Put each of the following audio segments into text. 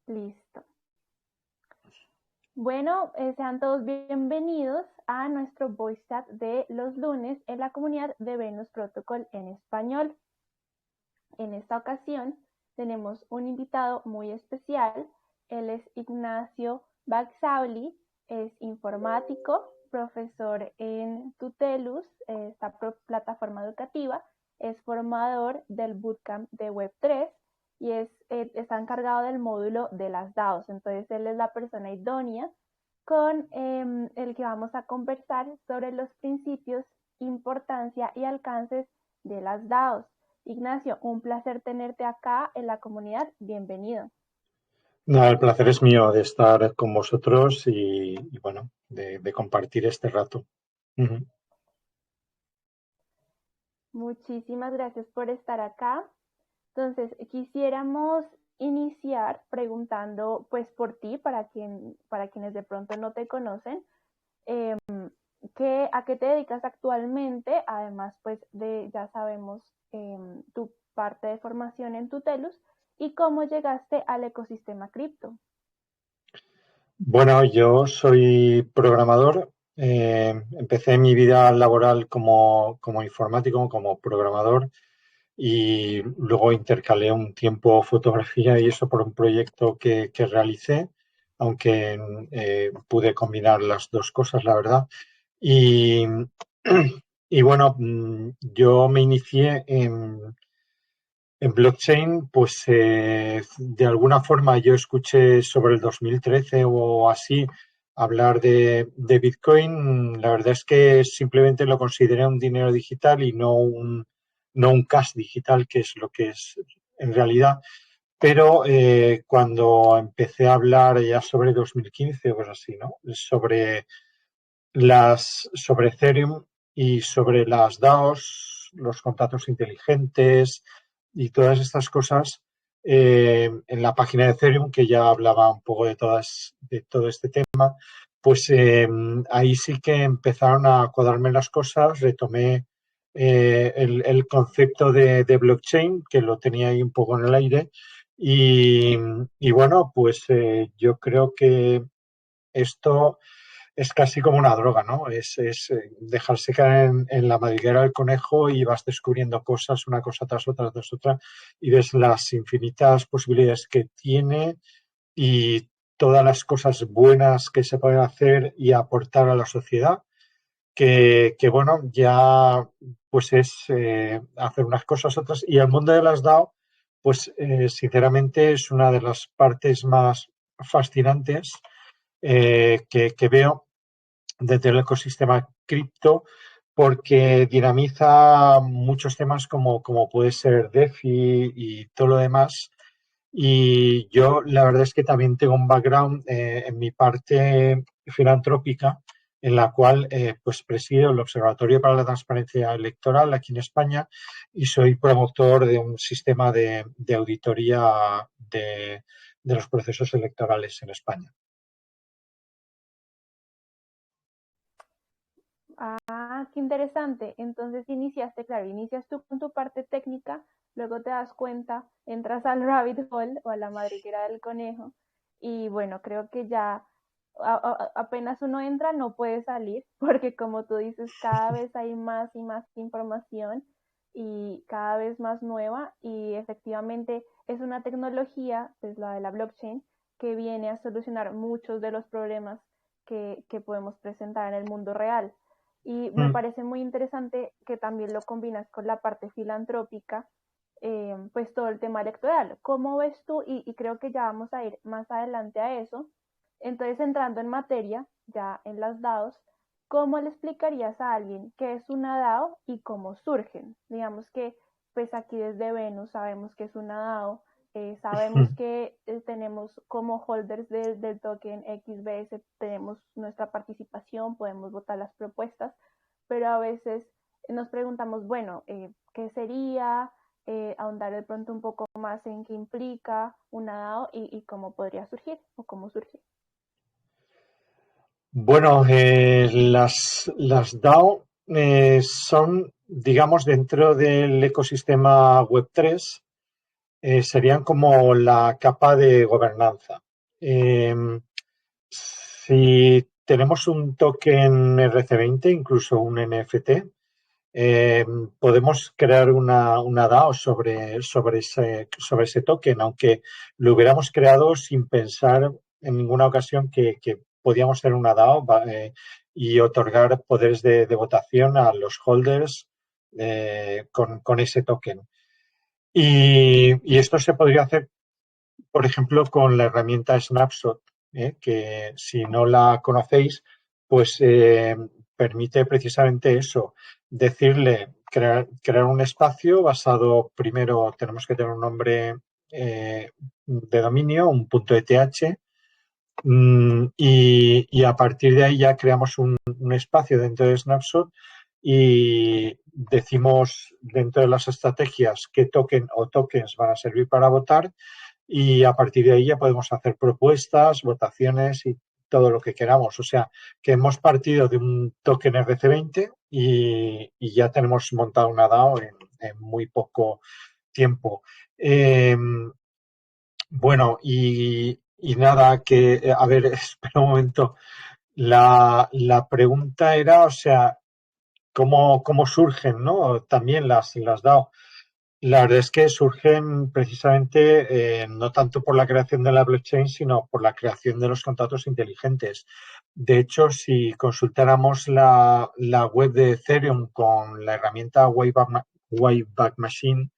Listo. Bueno, sean todos bienvenidos a nuestro voice chat de los lunes en la comunidad de Venus Protocol en español. En esta ocasión tenemos un invitado muy especial. Él es Ignacio Baxauli, es informático, profesor en Tutelus, esta plataforma educativa, es formador del bootcamp de Web3 y está encargado del módulo de las DAOs. Entonces él es la persona idónea con el que vamos a conversar sobre los principios, importancia y alcances de las DAOs. Ignacio, un placer tenerte acá en la comunidad. Bienvenido. No, el placer es mío de estar con vosotros y bueno, de compartir este rato. Ujú. Muchísimas gracias por estar acá. Entonces, quisiéramos iniciar preguntando pues por ti, para quienes de pronto no te conocen, eh, ¿a qué te dedicas actualmente? Además, pues ya sabemos tu parte de formación en Tutelus y cómo llegaste al ecosistema cripto. Bueno, yo soy programador. Empecé mi vida laboral como informático, como programador, y luego intercalé un tiempo fotografía y eso por un proyecto que realicé, aunque pude combinar las dos cosas, la verdad. Y, y bueno, yo me inicié en blockchain, pues de alguna forma yo escuché sobre el 2013 o así hablar de Bitcoin. La verdad es que simplemente lo consideré un dinero digital y no un cash digital, que es lo que es en realidad. Pero cuando empecé a hablar ya sobre 2015 o pues así, ¿no? Sobre Ethereum y sobre las DAOs, los contratos inteligentes y todas estas cosas en la página de Ethereum, que ya hablaba un poco de todo este tema, pues ahí sí que empezaron a cuadrarme las cosas, retomé el concepto de blockchain, que lo tenía ahí un poco en el aire, y, y bueno, pues yo creo que esto es casi como una droga, ¿no? Es dejarse caer en la madriguera del conejo y vas descubriendo cosas, una cosa tras otra, y ves las infinitas posibilidades que tiene y todas las cosas buenas que se pueden hacer y aportar a la sociedad, que bueno, ya pues es hacer unas cosas, otras, y el mundo de las DAO, pues sinceramente es una de las partes más fascinantes que veo desde el ecosistema cripto, porque dinamiza muchos temas como puede ser DeFi y todo lo demás. Y yo la verdad es que también tengo un background en mi parte filantrópica, en la cual pues presido el Observatorio para la Transparencia Electoral aquí en España y soy promotor de un sistema de auditoría de los procesos electorales en España. Ah, qué interesante. Entonces inicias tú con tu parte técnica, luego te das cuenta, entras al rabbit hole o a la madriguera del conejo y bueno, creo que ya apenas uno entra no puede salir porque como tú dices, cada vez hay más y más información y cada vez más nueva y efectivamente es una tecnología, pues la de la blockchain, que viene a solucionar muchos de los problemas que podemos presentar en el mundo real. Y me Mm. parece muy interesante que también lo combinas con la parte filantrópica, pues todo el tema electoral. ¿Cómo ves tú? Y creo que ya vamos a ir más adelante a eso. Entonces, entrando en materia, ya en las DAOs, ¿cómo le explicarías a alguien qué es una DAO y cómo surgen? Digamos que, pues aquí desde Venus sabemos que es una DAO, sabemos que tenemos como holders del token XBS, tenemos nuestra participación, podemos votar las propuestas, pero a veces nos preguntamos, bueno, ¿qué sería? Ahondar de pronto un poco más en qué implica una DAO y cómo podría surgir o cómo surge. Bueno, las DAO son, digamos, dentro del ecosistema Web3, serían como la capa de gobernanza. Si tenemos un token RC20, incluso un NFT, podemos crear una DAO sobre ese token, aunque lo hubiéramos creado sin pensar en ninguna ocasión que podíamos ser una DAO y otorgar poderes de votación a los holders con ese token. Y esto se podría hacer, por ejemplo, con la herramienta Snapshot, que si no la conocéis, pues permite precisamente eso, decirle, crear un espacio basado, primero tenemos que tener un nombre de dominio, un .eth, y a partir de ahí ya creamos un espacio dentro de Snapshot y decimos dentro de las estrategias qué token o tokens van a servir para votar y a partir de ahí ya podemos hacer propuestas, votaciones y todo lo que queramos. O sea, que hemos partido de un token RC20 y ya tenemos montado una DAO en muy poco tiempo. Bueno, y nada, a ver, espera un momento. La pregunta era, o sea, ¿cómo surgen, ¿no? También las DAO. La verdad es que surgen precisamente no tanto por la creación de la blockchain, sino por la creación de los contratos inteligentes. De hecho, si consultáramos la web de Ethereum con la herramienta Wayback Machine,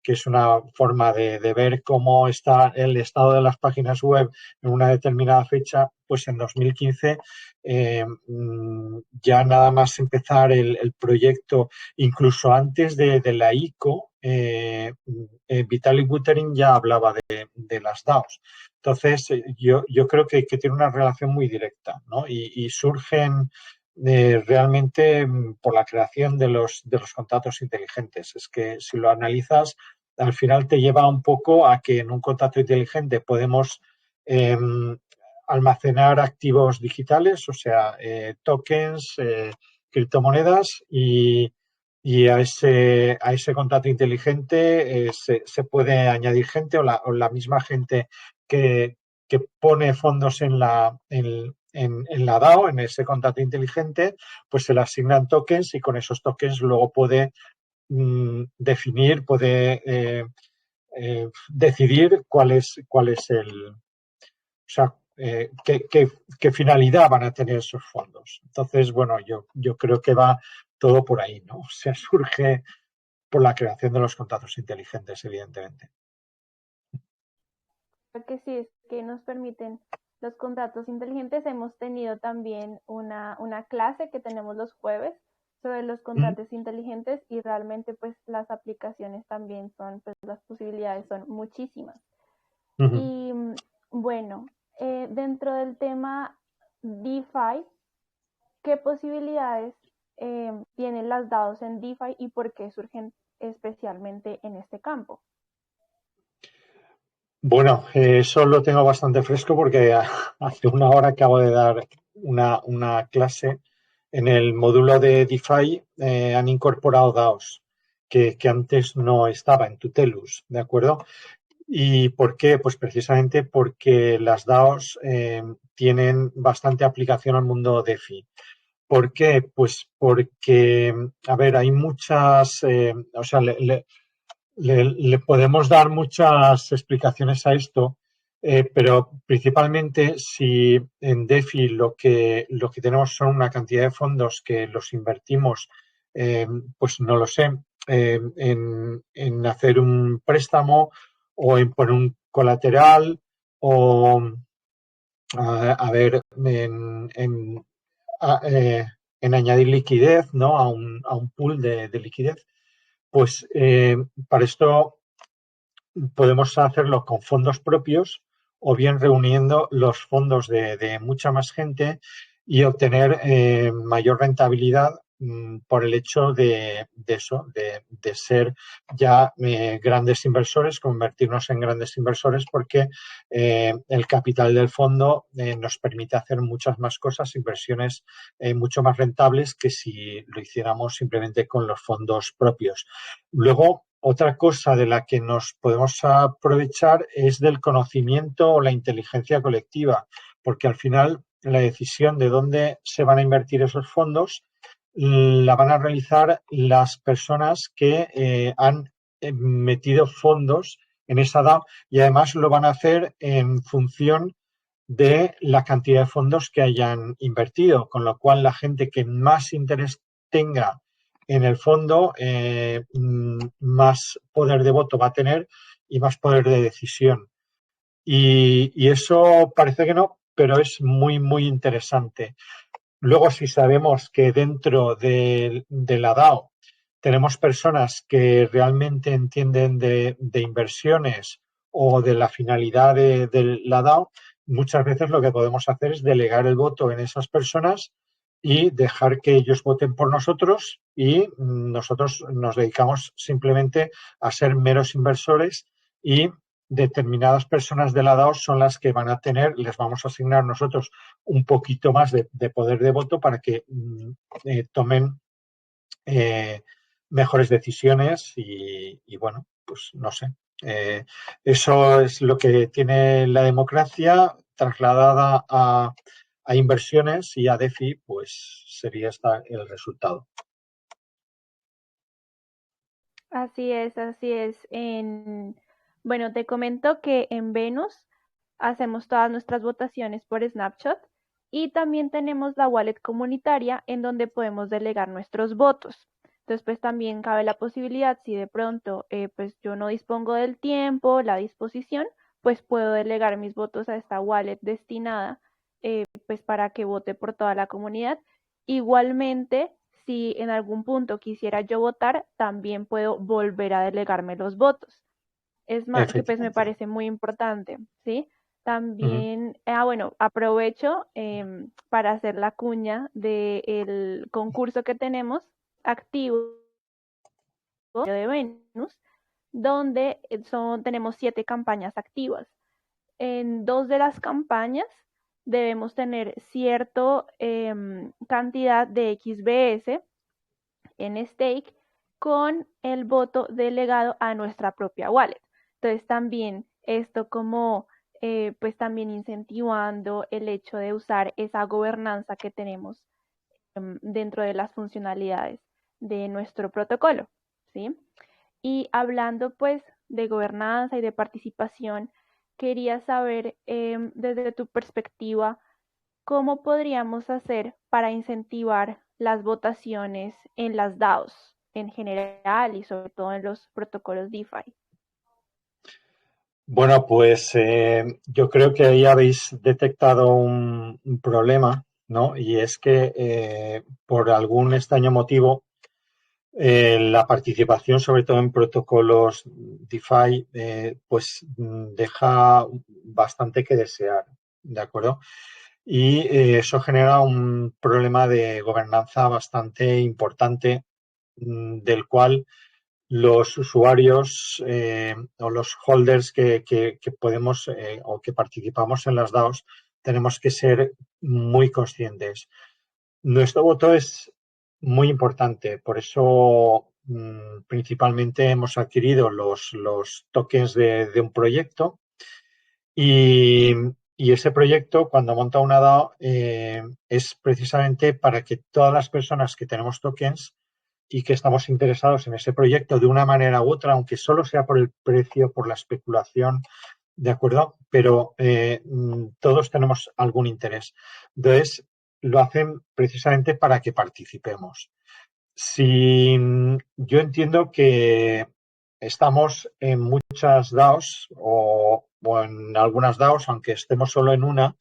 que es una forma de ver cómo está el estado de las páginas web en una determinada fecha, pues en 2015 ya nada más empezar el proyecto, incluso antes de la ICO, Vitalik Buterin ya hablaba de las DAOs. Entonces, yo creo que tiene una relación muy directa, ¿no? Y surgen realmente por la creación de los contratos inteligentes. Es que si lo analizas, al final te lleva un poco a que en un contrato inteligente podemos eh, almacenar activos digitales, o sea, tokens, criptomonedas y a ese contrato inteligente se puede añadir gente o la misma gente que, que pone fondos en la DAO, en ese contrato inteligente, pues se le asignan tokens y con esos tokens luego puede definir, puede decidir cuál es o sea, qué finalidad van a tener esos fondos. Entonces, bueno, yo creo que va todo por ahí, ¿no? O sea, surge por la creación de los contratos inteligentes, evidentemente. Creo que sí, es que nos permiten los contratos inteligentes. Hemos tenido también una clase que tenemos los jueves sobre los Mm, contratos inteligentes y realmente pues las aplicaciones también son, pues las posibilidades son muchísimas. ujú. Y bueno, dentro del tema DeFi, ¿qué posibilidades tienen las DAOs en DeFi y por qué surgen especialmente en este campo? Bueno, eso lo tengo bastante fresco porque hace una hora acabo de dar una clase. En el módulo de DeFi han incorporado DAOs que antes no estaba en Tutelus, ¿de acuerdo? ¿Y por qué? Pues precisamente porque las DAOs tienen bastante aplicación al mundo DeFi. ¿Por qué? Pues porque, a ver, hay muchas, o sea, le podemos dar muchas explicaciones a esto, pero principalmente si en DeFi lo que tenemos son una cantidad de fondos que los invertimos, pues no lo sé, en hacer un préstamo o en poner un colateral o, a ver, a- eh, en añadir liquidez, ¿no? A un pool de liquidez. Pues para esto podemos hacerlo con fondos propios o bien reuniendo los fondos de mucha más gente y obtener mayor rentabilidad por el hecho de eso, de ser ya grandes inversores, convertirnos en grandes inversores porque el capital del fondo nos permite hacer muchas más cosas, inversiones mucho más rentables que si lo hiciéramos simplemente con los fondos propios. Luego, otra cosa de la que nos podemos aprovechar es del conocimiento o la inteligencia colectiva, porque al final la decisión de dónde se van a invertir esos fondos la van a realizar las personas que han metido fondos en esa DAO y además lo van a hacer en función de la cantidad de fondos que hayan invertido, con lo cual la gente que más interés tenga en el fondo, más poder de voto va a tener y más poder de decisión. Y eso parece que no, pero es muy, muy interesante. Luego, si sabemos que dentro de la DAO tenemos personas que realmente entienden de inversiones o de la finalidad de la DAO, muchas veces lo que podemos hacer es delegar el voto en esas personas y dejar que ellos voten por nosotros y nosotros nos dedicamos simplemente a ser meros inversores y determinadas personas de la DAO son las que van a tener, les vamos a asignar nosotros un poquito más de poder de voto para que tomen mejores decisiones y, bueno, pues no sé. Eso es lo que tiene la democracia trasladada a inversiones y a DeFi, pues sería esta el resultado. Así es, así es. Bueno, te comento que en Venus hacemos todas nuestras votaciones por Snapshot y también tenemos la wallet comunitaria en donde podemos delegar nuestros votos. Entonces, pues también cabe la posibilidad, si de pronto pues yo no dispongo del tiempo, la disposición, pues puedo delegar mis votos a esta wallet destinada pues para que vote por toda la comunidad. Igualmente, si en algún punto quisiera yo votar, también puedo volver a delegarme los votos. Es más, que pues me Efectivamente. parece muy importante, ¿sí? Ujú. También, bueno, aprovecho para hacer la cuña del concurso que tenemos activo de Venus, donde tenemos 7 campañas activas. En 2 de las campañas debemos tener cierta cantidad de XBS en stake con el voto delegado a nuestra propia wallet. Entonces también esto como pues también incentivando el hecho de usar esa gobernanza que tenemos dentro de las funcionalidades de nuestro protocolo, ¿sí? Y hablando pues de gobernanza y de participación, quería saber desde tu perspectiva, ¿cómo podríamos hacer para incentivar las votaciones en las DAOs en general y sobre todo en los protocolos DeFi? Bueno, pues yo creo que ahí habéis detectado un problema, ¿no? Y es que por algún extraño motivo la participación, sobre todo en protocolos DeFi, pues deja bastante que desear, ¿de acuerdo? Y eso genera un problema de gobernanza bastante importante, del cual los usuarios o los holders que podemos o que participamos en las DAOs tenemos que ser muy conscientes. Nuestro voto es muy importante, por eso principalmente hemos adquirido los tokens de un proyecto y, y ese proyecto, cuando monta una DAO, es precisamente para que todas las personas que tenemos tokens y que estamos interesados en ese proyecto de una manera u otra, aunque solo sea por el precio, por la especulación, ¿de acuerdo? Pero todos tenemos algún interés. Entonces, lo hacen precisamente para que participemos. Si yo entiendo que estamos en muchas DAOs o en algunas DAOs, aunque estemos solo en una,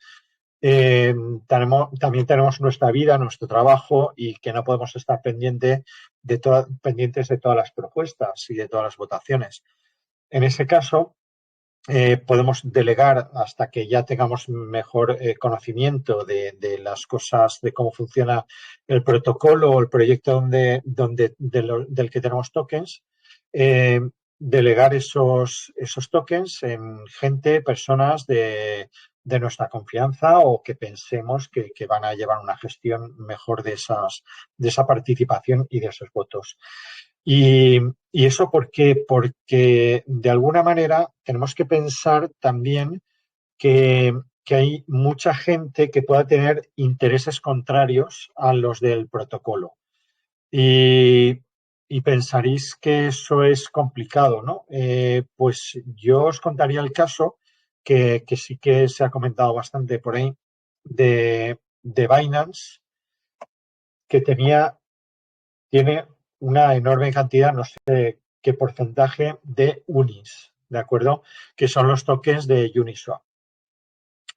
también tenemos nuestra vida, nuestro trabajo y que no podemos estar pendientes de todas las propuestas y de todas las votaciones. En ese caso, podemos delegar hasta que ya tengamos mejor conocimiento de las cosas, de cómo funciona el protocolo o el proyecto del que tenemos tokens, eh, delegar esos tokens en gente, personas de nuestra confianza o que pensemos que van a llevar una gestión mejor de esa participación y de esos votos. ¿Y eso por qué? Porque de alguna manera tenemos que pensar también que, que hay mucha gente que pueda tener intereses contrarios a los del protocolo. Y, y pensaréis que eso es complicado, ¿no? Pues yo os contaría el caso que sí que se ha comentado bastante por ahí de Binance, que tiene una enorme cantidad, no sé qué porcentaje de UNIs, ¿de acuerdo? Que son los tokens de Uniswap.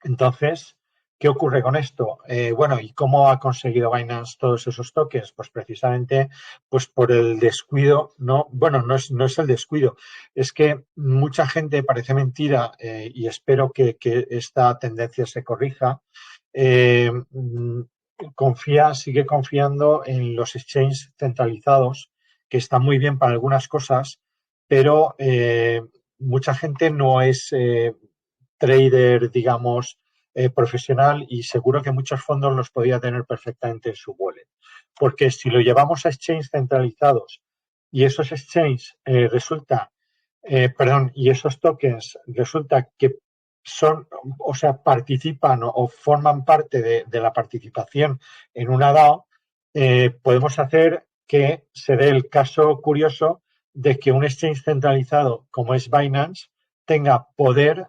Entonces, ¿qué ocurre con esto? Bueno, ¿y cómo ha conseguido Binance todos esos tokens? Pues precisamente pues por el descuido, ¿no? Bueno, no es el descuido, es que mucha gente, parece mentira, y espero que esta tendencia se corrija, eh, sigue confiando en los exchanges centralizados, que están muy bien para algunas cosas, pero mucha gente no es trader, digamos, profesional, y seguro que muchos fondos los podía tener perfectamente en su wallet. Porque si lo llevamos a exchanges centralizados y esos exchanges y esos tokens resulta que son, o sea, participan o forman parte de la participación en una DAO, podemos hacer que se dé el caso curioso de que un exchange centralizado como es Binance tenga poder,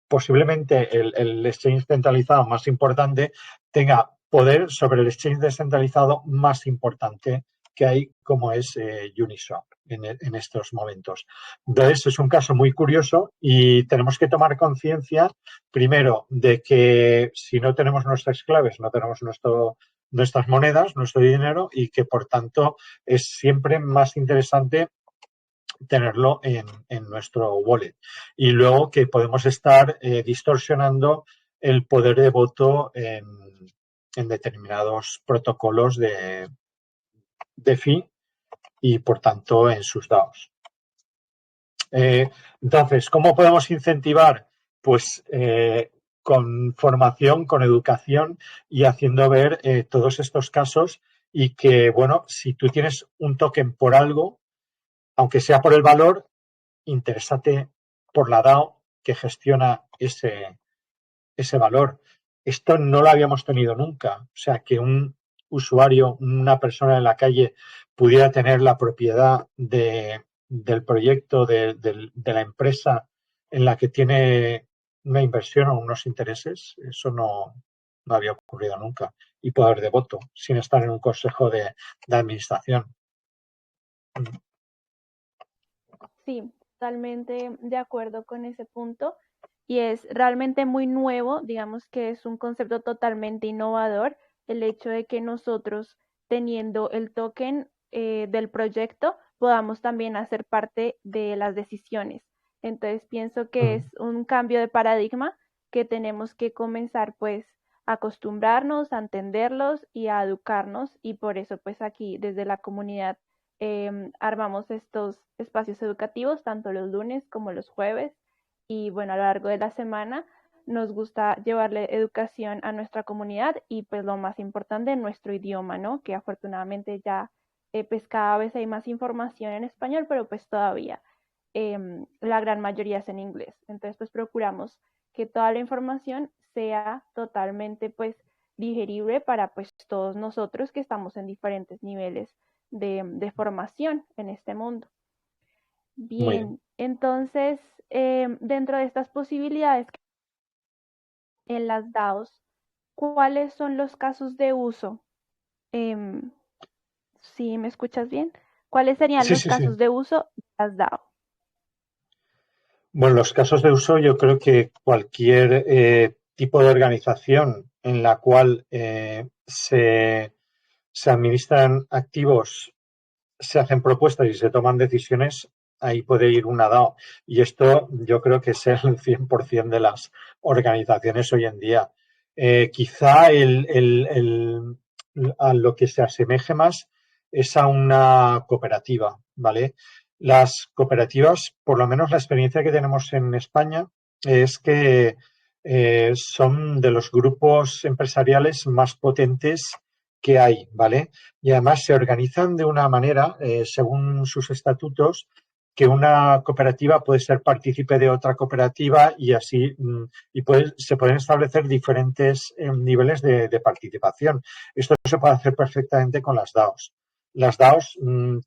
posiblemente el exchange centralizado más importante tenga poder sobre el exchange descentralizado más importante que hay, como es Uniswap en estos momentos. Entonces, es un caso muy curioso y tenemos que tomar conciencia, primero, de que si no tenemos nuestras claves, no tenemos nuestras monedas, nuestro dinero, y que, por tanto, es siempre más interesante tenerlo en nuestro wallet. Y luego que podemos estar distorsionando el poder de voto en determinados protocolos de DeFi y, por tanto, en sus DAOs. Entonces, ¿cómo podemos incentivar? Pues con formación, con educación y haciendo ver todos estos casos, y que, bueno, si tú tienes un token por algo, aunque sea por el valor, interésate por la DAO que gestiona ese valor. Esto no lo habíamos tenido nunca. O sea, que un usuario, una persona en la calle, pudiera tener la propiedad del proyecto, de la empresa en la que tiene una inversión o unos intereses, eso no había ocurrido nunca. Y poder de voto, sin estar en un consejo de administración. Sí, totalmente de acuerdo con ese punto. Y es realmente muy nuevo, digamos que es un concepto totalmente innovador, el hecho de que nosotros, teniendo el token del proyecto, podamos también hacer parte de las decisiones. Entonces pienso que es un cambio de paradigma que tenemos que comenzar pues a acostumbrarnos, a entenderlos y a educarnos, y por eso pues aquí desde la comunidad armamos estos espacios educativos tanto los lunes como los jueves, y bueno, a lo largo de la semana nos gusta llevarle educación a nuestra comunidad y pues lo más importante, nuestro idioma, ¿no? Que afortunadamente ya pues cada vez hay más información en español, pero pues todavía la gran mayoría es en inglés. Entonces pues procuramos que toda la información sea totalmente pues digerible para pues todos nosotros que estamos en diferentes niveles de formación en este mundo. Muy bien. Bien, entonces, dentro de estas posibilidades en las DAOs, ¿cuáles son los casos de uso? Em, ¿Sí me escuchas bien? ¿Cuáles serían Sí, los sí, sí. casos de uso de las DAO? Bueno, los casos de uso, yo creo que cualquier tipo de organización en la cual se administran activos, se hacen propuestas y se toman decisiones, ahí puede ir una DAO. Y esto yo creo que es el 100% de las organizaciones hoy en día. Quizá a lo que se asemeje más es a una cooperativa, ¿vale? Las cooperativas, por lo menos la experiencia que tenemos en España, es que son de los grupos empresariales más potentes que hay, ¿vale? Y además se organizan de una manera, según sus estatutos, que una cooperativa puede ser partícipe de otra cooperativa y así, y se pueden establecer diferentes niveles de participación. Esto se puede hacer perfectamente con las DAOs. Las DAOs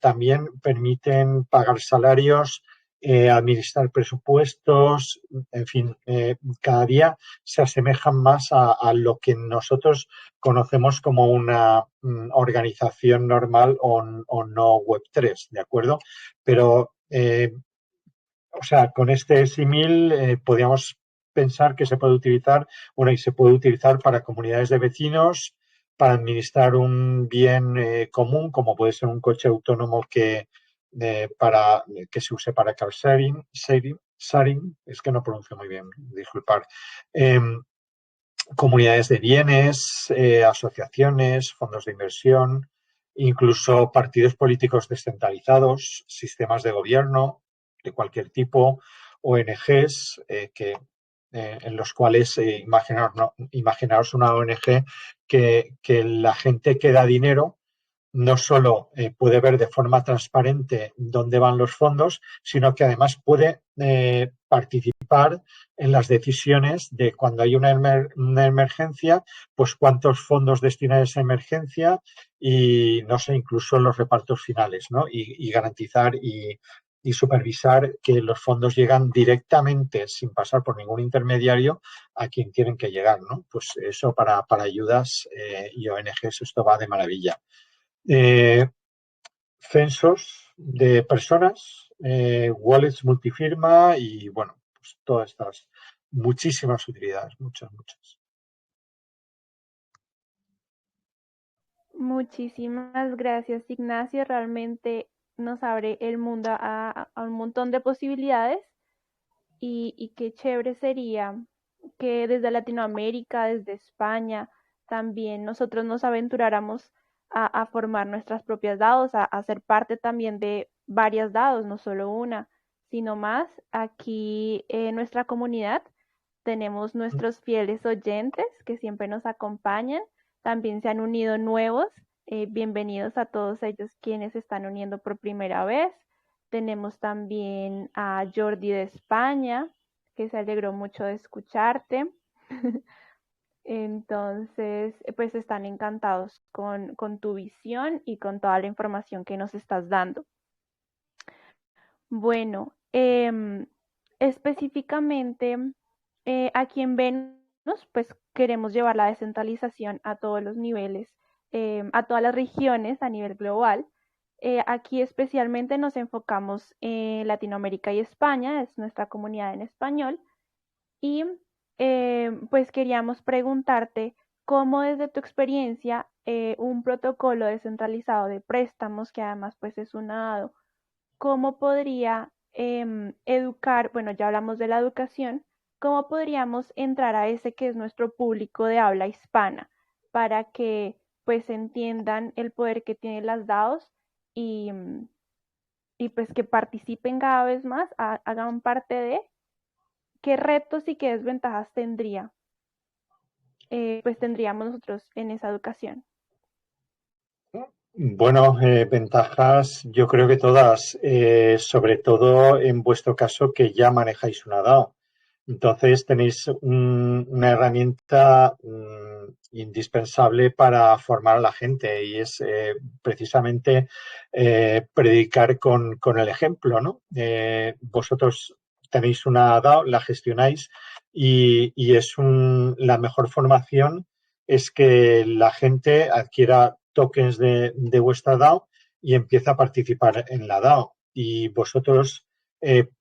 también permiten pagar salarios, administrar presupuestos, en fin, cada día se asemejan más a lo que nosotros conocemos como una organización normal o no Web3, ¿de acuerdo? Pero, o sea, con este símil podríamos pensar que se puede utilizar, bueno, y se puede utilizar para comunidades de vecinos, para administrar un bien común, como puede ser un coche autónomo que se use para car sharing, es que no pronuncio muy bien, disculpar. Comunidades de bienes, asociaciones, fondos de inversión, incluso partidos políticos descentralizados, sistemas de gobierno de cualquier tipo, ONGs, en los cuales imaginaros una ONG que la gente que da dinero no solo puede ver de forma transparente dónde van los fondos, sino que además puede participar en las decisiones de cuando hay una emergencia, pues cuántos fondos destinar a esa emergencia y, no sé, incluso los repartos finales, ¿no? Y garantizar y supervisar que los fondos llegan directamente, sin pasar por ningún intermediario, a quien tienen que llegar, ¿no? Pues eso para ayudas y ONGs esto va de maravilla. Eh, Censos de personas, wallets multifirma y, bueno, pues todas estas muchísimas utilidades, muchas, muchas. Muchísimas gracias, Ignacio. Realmente nos abre el mundo a un montón de posibilidades y qué chévere sería que desde Latinoamérica, desde España, también nosotros nos aventuráramos a formar nuestras propias DAOs, a ser parte también de varias DAOs, no solo una, sino más. Aquí en nuestra comunidad tenemos nuestros fieles oyentes que siempre nos acompañan. También se han unido nuevos. Bienvenidos a todos ellos quienes se están uniendo por primera vez. Tenemos también a Jordi de España, que se alegró mucho de escucharte. Entonces, pues están encantados con tu visión y con toda la información que nos estás dando. Bueno, específicamente aquí en Venus, pues queremos llevar la descentralización a todos los niveles, a todas las regiones a nivel global. Aquí especialmente nos enfocamos en Latinoamérica y España, es nuestra comunidad en español. Y pues queríamos preguntarte cómo desde tu experiencia un protocolo descentralizado de préstamos, que además pues es un dado, cómo podría educar, bueno, ya hablamos de la educación, cómo podríamos entrar a ese que es nuestro público de habla hispana para que pues entiendan el poder que tienen las DAOs y, y pues que participen cada vez más, hagan parte de qué retos y qué desventajas tendría, pues tendríamos nosotros en esa educación. Bueno, ventajas yo creo que todas, sobre todo en vuestro caso que ya manejáis una DAO. Entonces tenéis una herramienta indispensable para formar a la gente y es precisamente predicar con el ejemplo, ¿no? Vosotros tenéis una DAO, la gestionáis y es la mejor formación es que la gente adquiera tokens de vuestra DAO y empieza a participar en la DAO. Y vosotros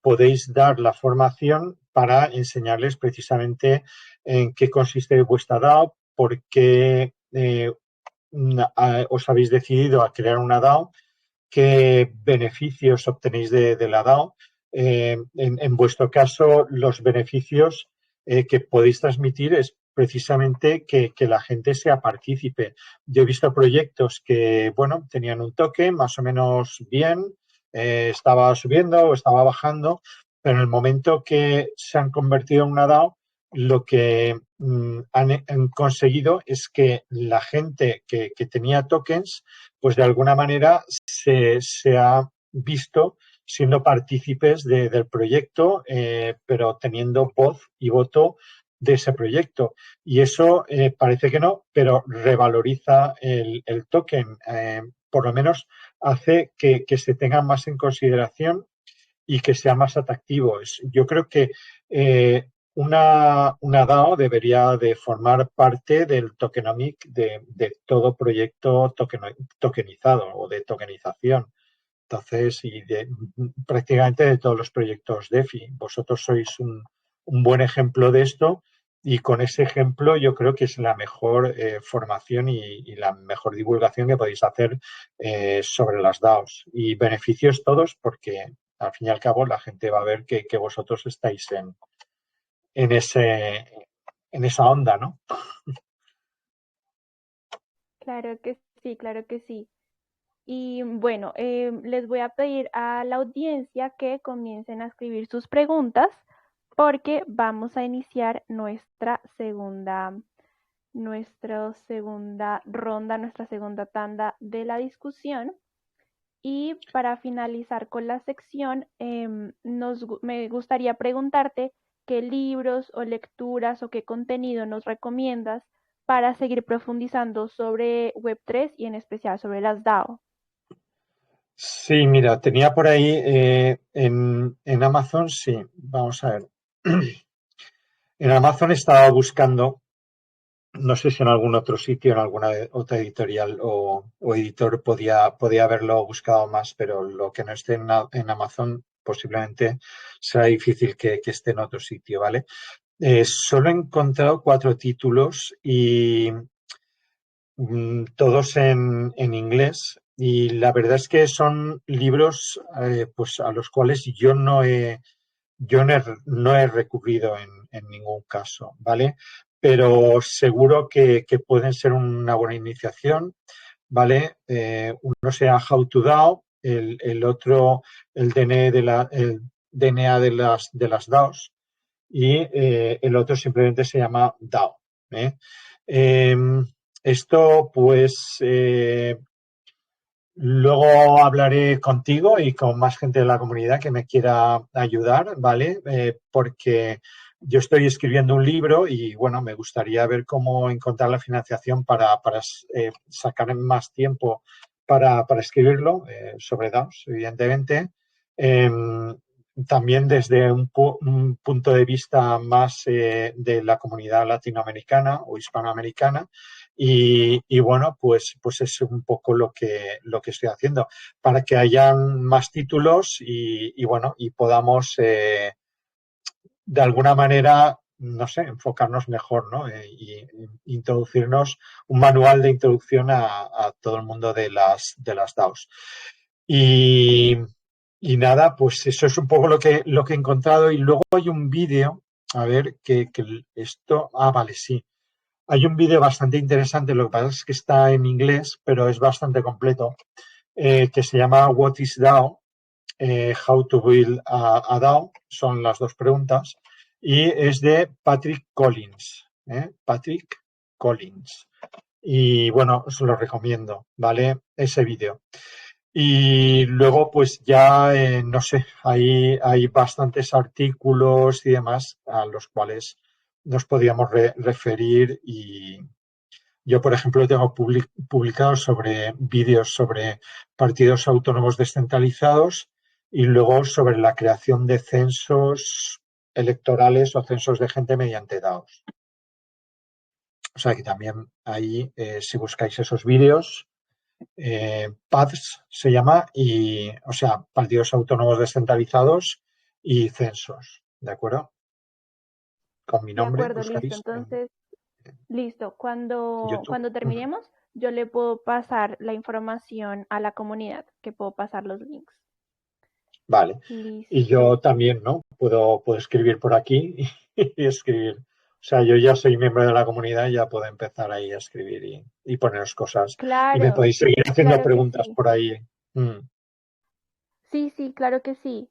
podéis dar la formación para enseñarles precisamente en qué consiste vuestra DAO, por qué os habéis decidido a crear una DAO, qué beneficios obtenéis de la DAO. En vuestro caso, los beneficios que podéis transmitir es precisamente que la gente sea partícipe. Yo he visto proyectos que, bueno, tenían un toque más o menos bien, estaba subiendo o estaba bajando, pero en el momento que se han convertido en una DAO, lo que han conseguido es que la gente que tenía tokens, pues de alguna manera se ha visto siendo partícipes del proyecto, pero teniendo voz y voto de ese proyecto. Y eso parece que no, pero revaloriza el token. Por lo menos hace que se tenga más en consideración y que sea más atractivo. Yo creo que una DAO debería de formar parte del tokenomic de todo proyecto tokenizado o de tokenización. Entonces, prácticamente de todos los proyectos DeFi. Vosotros sois un buen ejemplo de esto y con ese ejemplo yo creo que es la mejor formación y la mejor divulgación que podéis hacer sobre las DAOs. Y beneficios todos porque al fin y al cabo la gente va a ver que vosotros estáis en, ese, en esa onda, ¿no? Claro que sí, claro que sí. Y bueno, les voy a pedir a la audiencia que comiencen a escribir sus preguntas porque vamos a iniciar nuestra segunda ronda, nuestra segunda tanda de la discusión. Y para finalizar con la sección, me gustaría preguntarte qué libros o lecturas o qué contenido nos recomiendas para seguir profundizando sobre Web3 y en especial sobre las DAO. Sí, mira, tenía por ahí en Amazon, sí, vamos a ver. En Amazon estaba buscando, no sé si en algún otro sitio, en alguna otra editorial o editor podía haberlo buscado más, pero lo que no esté en Amazon posiblemente será difícil que esté en otro sitio, ¿vale? Solo he encontrado 4 títulos y todos en inglés y la verdad es que son libros pues a los cuales yo no he recurrido en ningún caso, ¿vale? Pero seguro que pueden ser una buena iniciación, ¿vale? Uno sea How to DAO, el otro el DNA de las DAOs y el otro simplemente se llama DAO. ¿Eh? Eh, Esto, pues, luego hablaré contigo y con más gente de la comunidad que me quiera ayudar, ¿vale? Porque yo estoy escribiendo un libro y, bueno, me gustaría ver cómo encontrar la financiación para sacar más tiempo para escribirlo sobre DAOs, evidentemente. También desde un punto de vista más de la comunidad latinoamericana o hispanoamericana y bueno, pues es un poco lo que estoy haciendo para que hayan más títulos y bueno, y podamos de alguna manera, no sé, enfocarnos mejor, ¿no? Y introducirnos un manual de introducción a todo el mundo de las DAOs. Y, y nada, pues eso es un poco lo que he encontrado. Y luego hay un vídeo, a ver, que esto, vale, sí. Hay un vídeo bastante interesante, lo que pasa es que está en inglés, pero es bastante completo, que se llama What is DAO? How to Build a DAO, son las dos preguntas, y es de Patrick Collins. Patrick Collins. Y bueno, os lo recomiendo, ¿vale? Ese vídeo. Y luego, pues ya, no sé, hay bastantes artículos y demás a los cuales nos podíamos referir y yo, por ejemplo, tengo publicados sobre vídeos sobre partidos autónomos descentralizados y luego sobre la creación de censos electorales o censos de gente mediante DAOs. O sea que también ahí, si buscáis esos vídeos, PADS se llama, o sea, partidos autónomos descentralizados y censos, ¿de acuerdo? Con mi De nombre acuerdo, listo. buscáis Entonces, listo. en YouTube. Cuando terminemos, yo le puedo pasar la información a la comunidad, que puedo pasar los links. Vale. Y yo Listo. también, ¿no? Puedo escribir por aquí y escribir. O sea, yo ya soy miembro de la comunidad y ya puedo empezar ahí a escribir y poneros cosas. Y me Claro, podéis seguir haciendo claro que preguntas sí. por ahí. Mm. Sí, sí, claro que sí.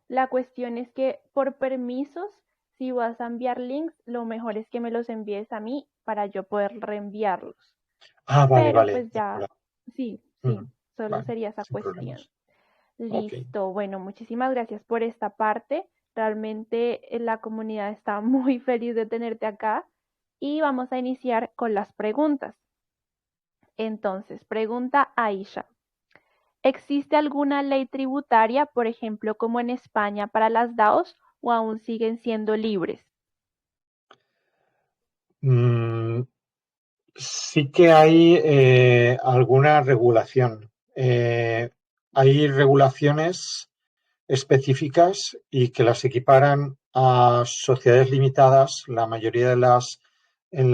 La cuestión es que por permisos si vas a enviar links, lo mejor es que me los envíes a mí para yo poder reenviarlos. Ah, vale, Pero vale. pues De ya, acuerdo. sí, sí, Ujú. solo Vale, sería esa sin cuestión. problemas. Ok. Listo, bueno, muchísimas gracias por esta parte. Realmente la comunidad está muy feliz de tenerte acá y vamos a iniciar con las preguntas. Entonces, pregunta Aisha. ¿Existe alguna ley tributaria, por ejemplo, como en España para las DAOs o aún siguen siendo libres? Mm, sí que hay alguna regulación. Hay regulaciones específicas y que las equiparan a sociedades limitadas, en la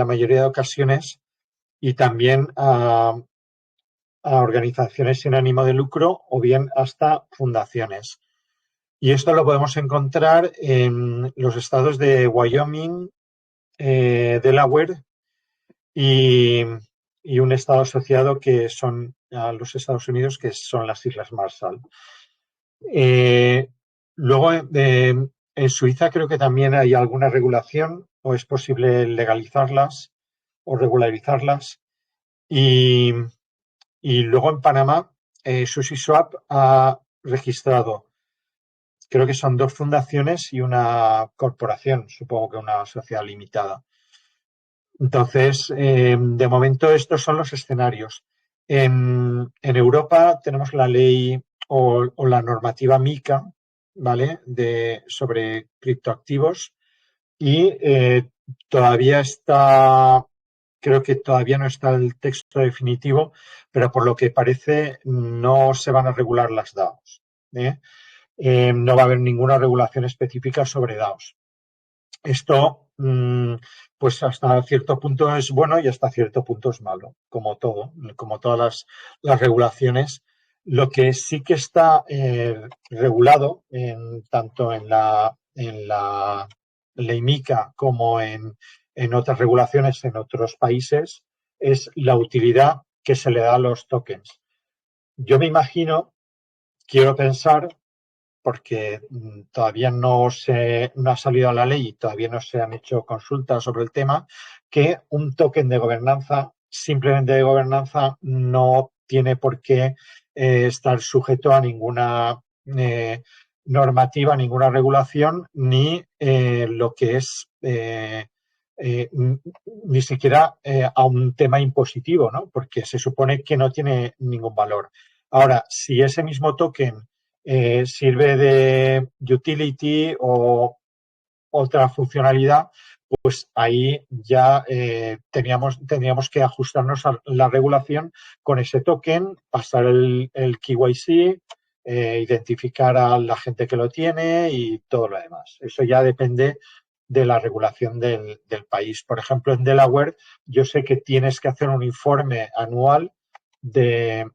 mayoría de ocasiones, y también a organizaciones sin ánimo de lucro o bien hasta fundaciones. Y esto lo podemos encontrar en los estados de Wyoming, Delaware y, y un estado asociado que son a los Estados Unidos, que son las Islas Marshall. Eh, luego, en Suiza creo que también hay alguna regulación o es posible legalizarlas o regularizarlas. Y, y luego en Panamá, SushiSwap ha registrado, creo que son dos fundaciones y una corporación, supongo que una sociedad limitada. Entonces, de momento estos son los escenarios. En Europa tenemos la ley o la normativa MiCA, ¿vale? Sobre criptoactivos y todavía está, creo que todavía no está el texto definitivo, pero por lo que parece no se van a regular las DAOs. ¿Eh? No va a haber ninguna regulación específica sobre DAOs. Esto, pues hasta cierto punto es bueno y hasta cierto punto es malo, como todo, como todas las regulaciones. Lo que sí que está regulado, tanto en la ley MiCA como en otras regulaciones en otros países, es la utilidad que se le da a los tokens. Yo me imagino, quiero pensar porque todavía no ha salido a la ley y todavía no se han hecho consultas sobre el tema, que un token de gobernanza, simplemente de gobernanza, no tiene por qué estar sujeto a ninguna normativa, ninguna regulación, ni lo que es ni siquiera a un tema impositivo, ¿no? Porque se supone que no tiene ningún valor. Ahora, si ese mismo token sirve de utility o otra funcionalidad, pues ahí ya tendríamos que ajustarnos a la regulación con ese token, pasar el KYC, identificar a la gente que lo tiene y todo lo demás. Eso ya depende de la regulación del país. Por ejemplo, en Delaware yo sé que tienes que hacer un informe anual de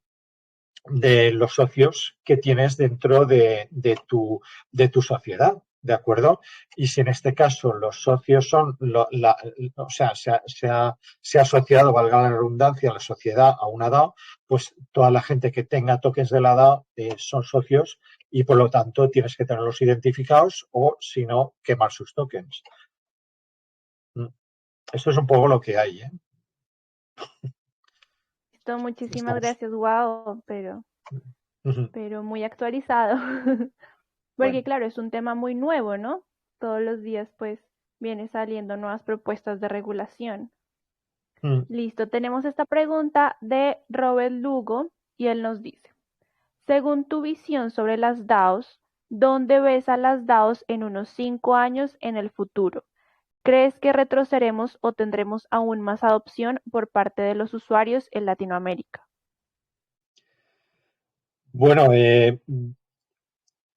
los socios que tienes dentro de tu sociedad, ¿de acuerdo? Y si en este caso los socios son, o sea, se ha asociado, valga la redundancia, la sociedad a una DAO, pues toda la gente que tenga tokens de la DAO son socios y por lo tanto tienes que tenerlos identificados o si no, quemar sus tokens. Esto es un poco lo que hay, ¿eh? Listo, muchísimas Estamos. gracias, wow, pero muy actualizado. Porque Bueno. claro, es un tema muy nuevo, ¿no? Todos los días pues viene saliendo nuevas propuestas de regulación. Listo, tenemos esta pregunta de Robert Lugo y él nos dice, según tu visión sobre las DAOs, ¿dónde ves a las DAOs en unos 5 años en el futuro? ¿Crees que retrocederemos o tendremos aún más adopción por parte de los usuarios en Latinoamérica? Bueno,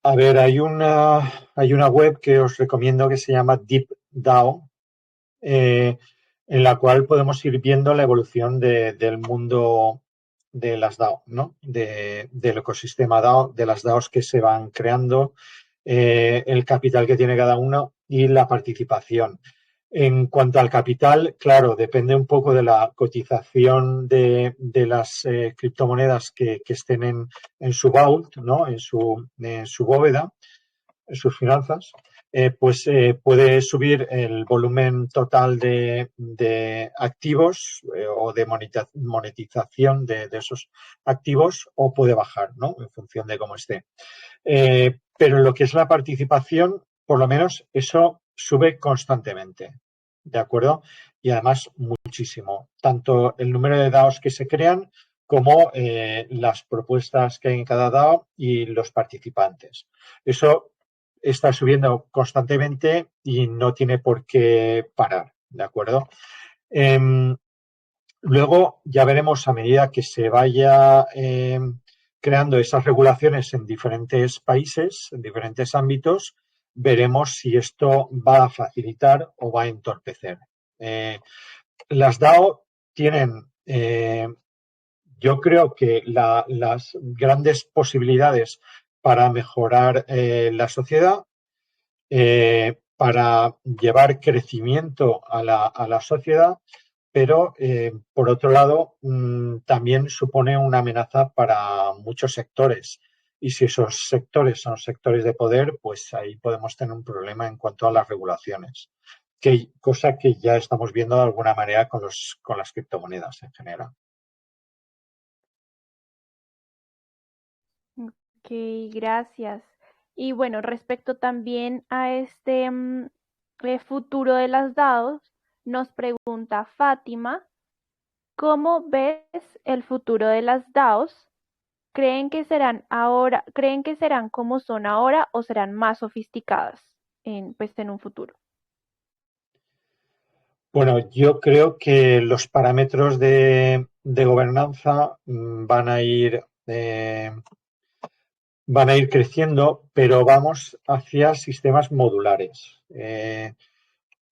a ver, hay una web que os recomiendo que se llama DeepDAO, eh, en la cual podemos ir viendo la evolución del mundo de las DAO, ¿no? Del ecosistema DAO, de las DAOs que se van creando, el capital que tiene cada uno y la participación. En cuanto al capital, claro, depende un poco de la cotización de las criptomonedas que estén en su vault, ¿no? En su bóveda, en sus finanzas. puede subir el volumen total de activos o de monetización de esos activos o puede bajar, ¿no? En función de cómo esté. Pero lo que es la participación, por lo menos eso sube constantemente, ¿de acuerdo? Y además muchísimo. Tanto el número de DAOs que se crean como las propuestas que hay en cada DAO y los participantes. Eso está subiendo constantemente y no tiene por qué parar, ¿de acuerdo? Luego ya veremos a medida que se vaya creando esas regulaciones en diferentes países, en diferentes ámbitos, veremos si esto va a facilitar o va a entorpecer. Las DAO tienen, yo creo que las grandes posibilidades para mejorar la sociedad, para llevar crecimiento a la sociedad, pero por otro lado también supone una amenaza para muchos sectores. Y si esos sectores son sectores de poder, pues ahí podemos tener un problema en cuanto a las regulaciones, cosa que ya estamos viendo de alguna manera con las criptomonedas en general. Ok, gracias. Y bueno, respecto también a este futuro de las DAOs, nos pregunta Fátima, ¿cómo ves el futuro de las DAOs? ¿Creen que serán como son ahora o serán más sofisticadas pues, en un futuro? Bueno, yo creo que los parámetros de gobernanza van a ir creciendo, pero vamos hacia sistemas modulares.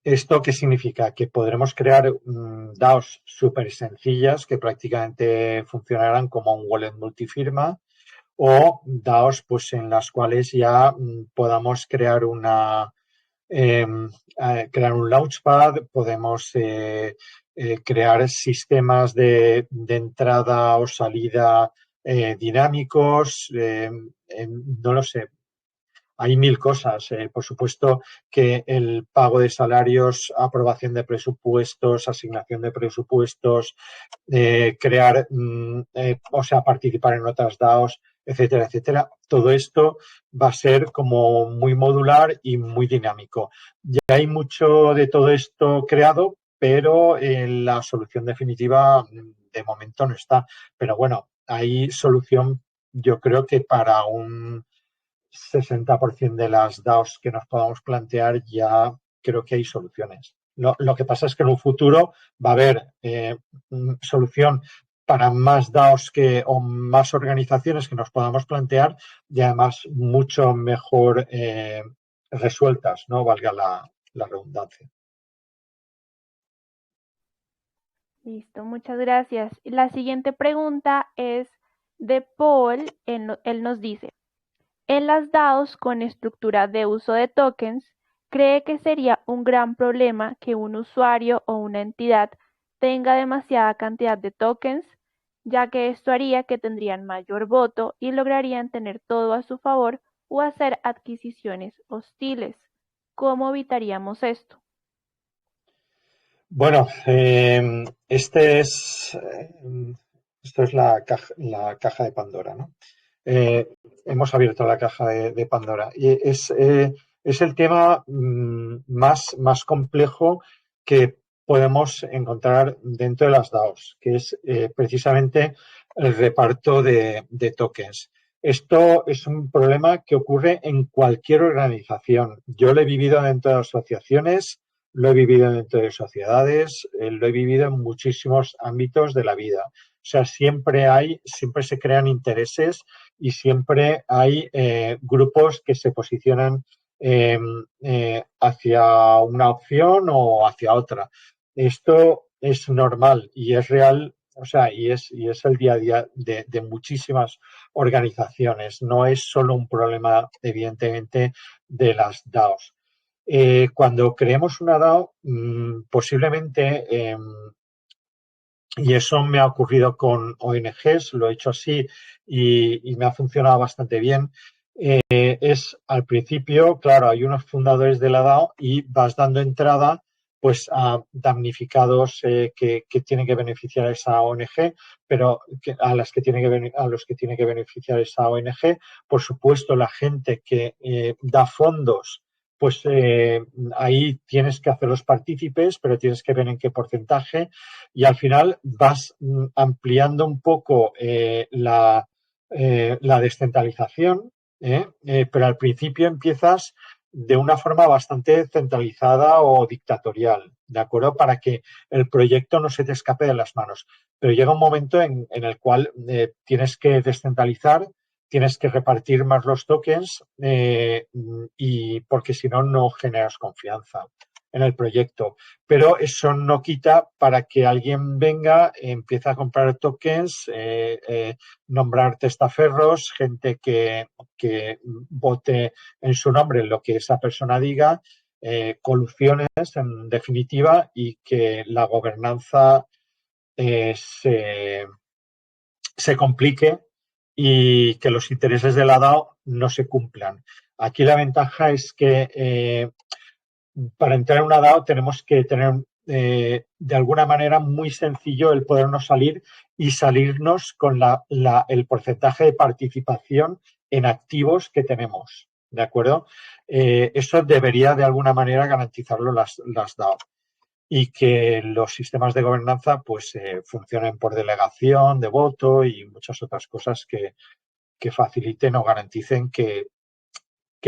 ¿Esto qué significa? Que podremos crear DAOs súper sencillas que prácticamente funcionarán como un wallet multifirma o DAOs pues, en las cuales ya podamos crear un launchpad, podemos crear sistemas de entrada o salida dinámicos, no lo sé, hay mil cosas. Por supuesto que el pago de salarios, aprobación de presupuestos, asignación de presupuestos, crear, o sea, participar en otras DAOs, etcétera, etcétera. Todo esto va a ser como muy modular y muy dinámico. Ya hay mucho de todo esto creado, pero la solución definitiva de momento no está. Pero bueno, hay solución, yo creo que para un 60% de las DAOs que nos podamos plantear ya creo que hay soluciones. Lo que pasa es que en un futuro va a haber solución para más DAOs o más organizaciones que nos podamos plantear y además mucho mejor resueltas, ¿no? Valga la redundancia. Listo, muchas gracias. La siguiente pregunta es de Paul. Él nos dice, en las DAOs con estructura de uso de tokens, ¿cree que sería un gran problema que un usuario o una entidad tenga demasiada cantidad de tokens, ya que esto haría que tendrían mayor voto y lograrían tener todo a su favor o hacer adquisiciones hostiles? ¿Cómo evitaríamos esto? Bueno, esto es la caja de Pandora, ¿no? Hemos abierto la caja de Pandora y es el tema más complejo que podemos encontrar dentro de las DAOs, que es precisamente el reparto de tokens. Esto es un problema que ocurre en cualquier organización. Yo lo he vivido dentro de asociaciones, lo he vivido dentro de sociedades, lo he vivido en muchísimos ámbitos de la vida. O sea, siempre se crean intereses y siempre hay grupos que se posicionan hacia una opción o hacia otra. Esto es normal y es real, o sea, y es el día a día de muchísimas organizaciones. No es solo un problema, evidentemente, de las DAOs. Cuando creemos una DAO, posiblemente, y eso me ha ocurrido con ONGs, lo he hecho así y me ha funcionado bastante bien, es al principio, claro, hay unos fundadores de la DAO y vas dando entrada pues a damnificados que tienen que beneficiar a esa ONG, pero a los que tiene que beneficiar esa ONG. Por supuesto, la gente que da fondos, pues ahí tienes que hacerlos partícipes, pero tienes que ver en qué porcentaje y al final vas ampliando un poco la descentralización, pero al principio empiezas de una forma bastante centralizada o dictatorial, ¿de acuerdo? Para que el proyecto no se te escape de las manos. Pero llega un momento en el cual tienes que descentralizar, tienes que repartir más los tokens y porque si no, no generas confianza en el proyecto. Pero eso no quita para que alguien venga, empiece a comprar tokens, nombrar testaferros, gente que vote en su nombre lo que esa persona diga, colusiones en definitiva y que la gobernanza se complique y que los intereses de la DAO no se cumplan. Aquí la ventaja es que para entrar en una DAO tenemos que tener de alguna manera muy sencillo el podernos salir y salirnos con el porcentaje de participación en activos que tenemos. ¿De acuerdo? Eso debería de alguna manera garantizarlo las DAO y que los sistemas de gobernanza pues funcionen por delegación de voto y muchas otras cosas que faciliten o garanticen que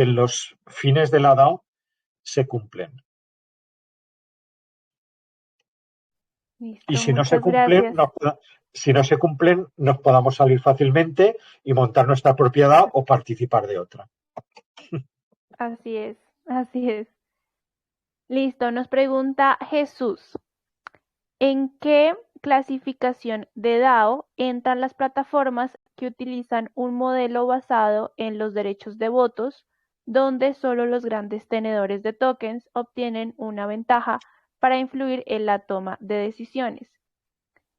los fines de la DAO se cumplen. Y Listo, muchas gracias. si no se cumplen, nos podamos salir fácilmente y montar nuestra propiedad o participar de otra. Así es, así es. Listo, nos pregunta Jesús. ¿En qué clasificación de DAO entran las plataformas que utilizan un modelo basado en los derechos de votos, donde solo los grandes tenedores de tokens obtienen una ventaja para influir en la toma de decisiones?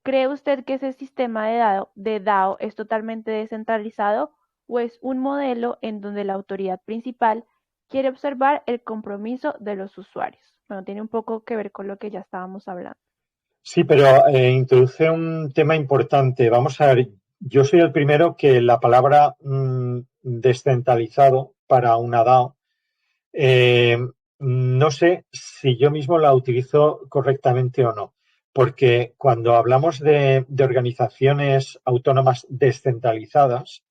¿Cree usted que ese sistema de DAO es totalmente descentralizado o es un modelo en donde la autoridad principal quiere observar el compromiso de los usuarios? Bueno, tiene un poco que ver con lo que ya estábamos hablando. Sí, pero introduce un tema importante. Vamos a ver, yo soy el primero que la palabra descentralizado para una DAO, eh, no sé si yo mismo la utilizo correctamente o no, porque cuando hablamos de organizaciones autónomas descentralizadas,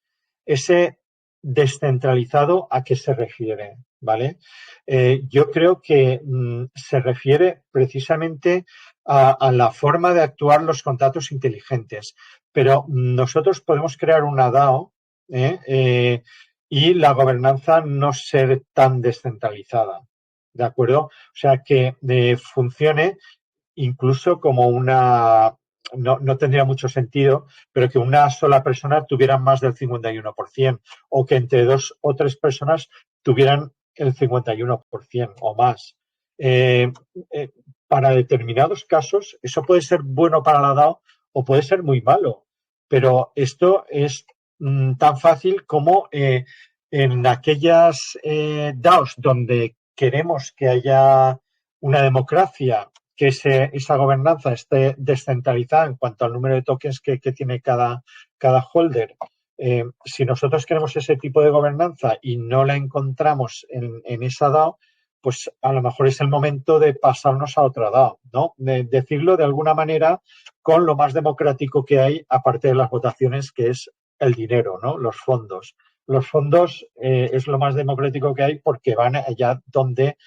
ese descentralizado a qué se refiere, ¿vale? Yo creo que se refiere precisamente a la forma de actuar los contratos inteligentes, pero nosotros podemos crear una DAO y la gobernanza no ser tan descentralizada, ¿de acuerdo? O sea, que funcione incluso como no tendría mucho sentido, pero que una sola persona tuviera más del 51% o que entre dos o tres personas tuvieran el 51% o más. Eh, eh, para determinados casos, eso puede ser bueno para la DAO o puede ser muy malo, pero esto es tan fácil como en aquellas DAOs donde queremos que haya una democracia, que esa gobernanza esté descentralizada en cuanto al número de tokens que tiene cada holder. Si nosotros queremos ese tipo de gobernanza y no la encontramos en esa DAO, pues a lo mejor es el momento de pasarnos a otra DAO, ¿no? De decirlo de alguna manera con lo más democrático que hay, aparte de las votaciones, que es el dinero, ¿no? Los fondos. Los fondos es lo más democrático que hay porque van allá donde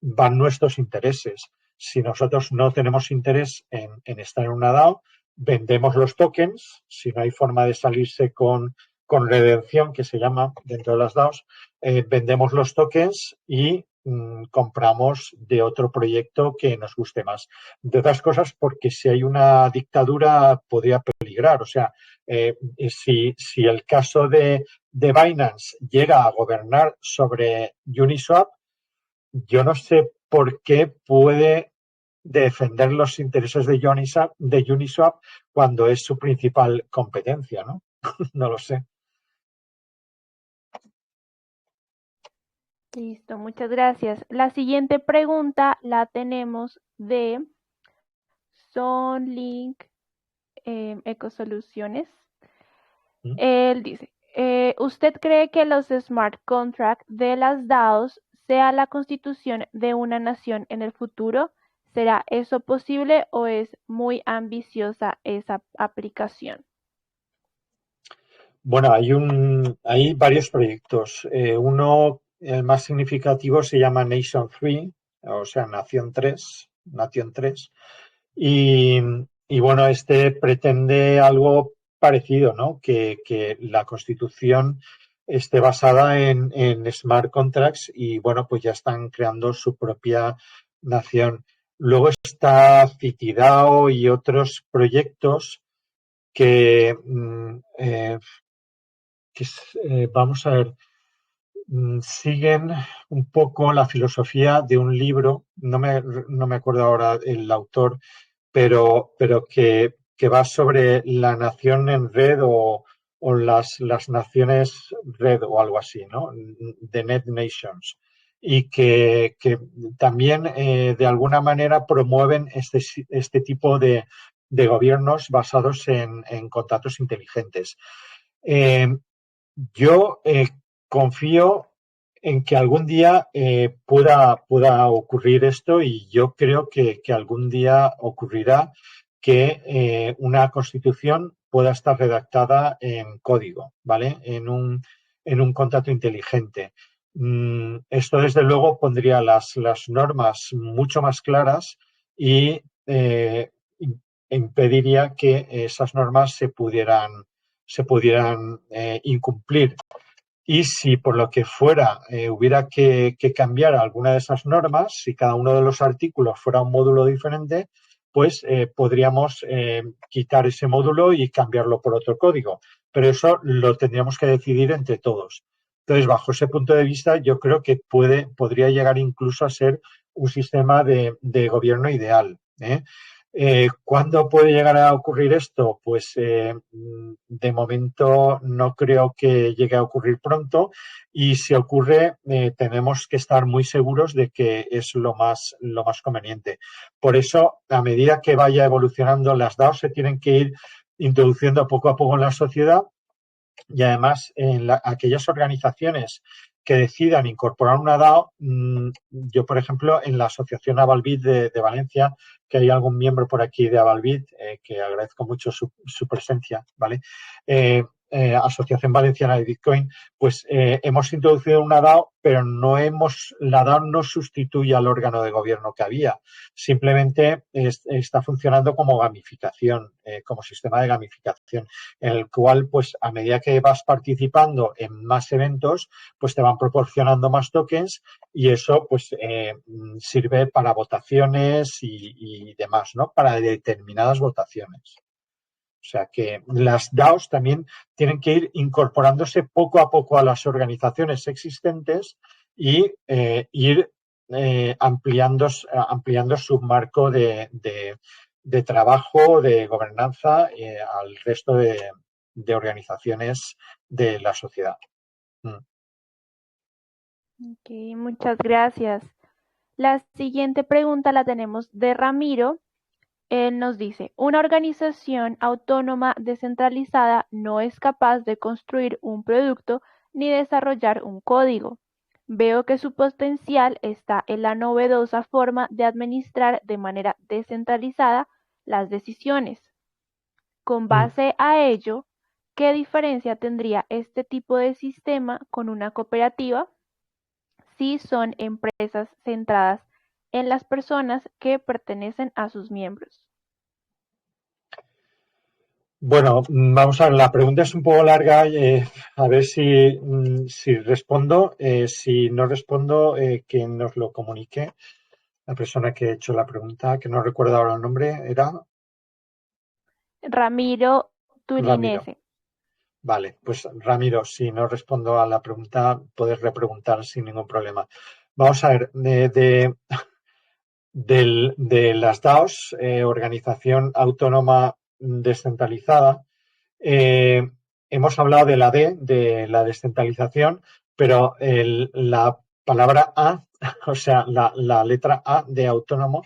van nuestros intereses. Si nosotros no tenemos interés en estar en una DAO, vendemos los tokens. Si no hay forma de salirse con redención, que se llama dentro de las DAOs, vendemos los tokens y compramos de otro proyecto que nos guste más. De otras cosas, porque si hay una dictadura podría peligrar. O sea, si el caso de Binance llega a gobernar sobre Uniswap, yo no sé por qué puede defender los intereses de Uniswap cuando es su principal competencia, ¿no? No lo sé. Listo, muchas gracias. La siguiente pregunta la tenemos de Sonlink Ecosoluciones. ¿Mm? Él dice, ¿usted cree que los smart contracts de las DAOs sea la constitución de una nación en el futuro? ¿Será eso posible o es muy ambiciosa esa aplicación? Bueno, hay varios proyectos. Uno, el más significativo, se llama Nation 3, o sea, Nación 3. Y, y bueno, este pretende algo parecido, ¿no? Que la Constitución esté basada en smart contracts y bueno, pues ya están creando su propia nación. Luego está Citidao y otros proyectos que, vamos a ver, siguen un poco la filosofía de un libro, no me acuerdo ahora el autor, pero que va sobre la nación en red o las naciones red o algo así, ¿no? The Net Nations. Y que también de alguna manera promueven este tipo de gobiernos basados en contratos inteligentes. Eh, yo confío en que algún día pueda ocurrir esto y yo creo que algún día ocurrirá que una constitución pueda estar redactada en código, ¿vale? En un contrato inteligente. Esto, desde luego, pondría las normas mucho más claras y impediría que esas normas se pudieran incumplir. Y si por lo que fuera hubiera que cambiar alguna de esas normas, si cada uno de los artículos fuera un módulo diferente, pues podríamos quitar ese módulo y cambiarlo por otro código. Pero eso lo tendríamos que decidir entre todos. Entonces, bajo ese punto de vista, yo creo que podría llegar incluso a ser un sistema de gobierno ideal, ¿eh? ¿Cuándo puede llegar a ocurrir esto? Pues de momento no creo que llegue a ocurrir pronto y si ocurre tenemos que estar muy seguros de que es lo más conveniente. Por eso, a medida que vaya evolucionando las DAO, se tienen que ir introduciendo poco a poco en la sociedad y además en aquellas organizaciones que decidan incorporar una DAO, yo, por ejemplo, en la Asociación Avalbit de Valencia, que hay algún miembro por aquí de Avalbit, que agradezco mucho su presencia, ¿vale? Asociación Valenciana de Bitcoin, pues hemos introducido una DAO, pero la DAO no sustituye al órgano de gobierno que había, simplemente está funcionando como gamificación, como sistema de gamificación, en el cual, pues a medida que vas participando en más eventos, pues te van proporcionando más tokens y eso pues sirve para votaciones y demás, ¿no? Para determinadas votaciones. O sea que las DAOs también tienen que ir incorporándose poco a poco a las organizaciones existentes y ir ampliando su marco de trabajo, de gobernanza al resto de organizaciones de la sociedad. Ok, muchas gracias. La siguiente pregunta la tenemos de Ramiro. Él nos dice, una organización autónoma descentralizada no es capaz de construir un producto ni desarrollar un código. Veo que su potencial está en la novedosa forma de administrar de manera descentralizada las decisiones. Con base a ello, ¿qué diferencia tendría este tipo de sistema con una cooperativa si son empresas centradas en las personas que pertenecen a sus miembros? Bueno, vamos a ver, la pregunta es un poco larga, a ver si respondo. Si no respondo, que nos lo comunique. La persona que ha hecho la pregunta, que no recuerdo ahora el nombre, era Ramiro Ramiro. Tulinese. Vale, pues Ramiro, si no respondo a la pregunta, puedes repreguntar sin ningún problema. Vamos a ver, de las DAOs, Organización Autónoma Descentralizada, hemos hablado de la D, de la descentralización, pero la palabra A, o sea, la letra A de autónoma,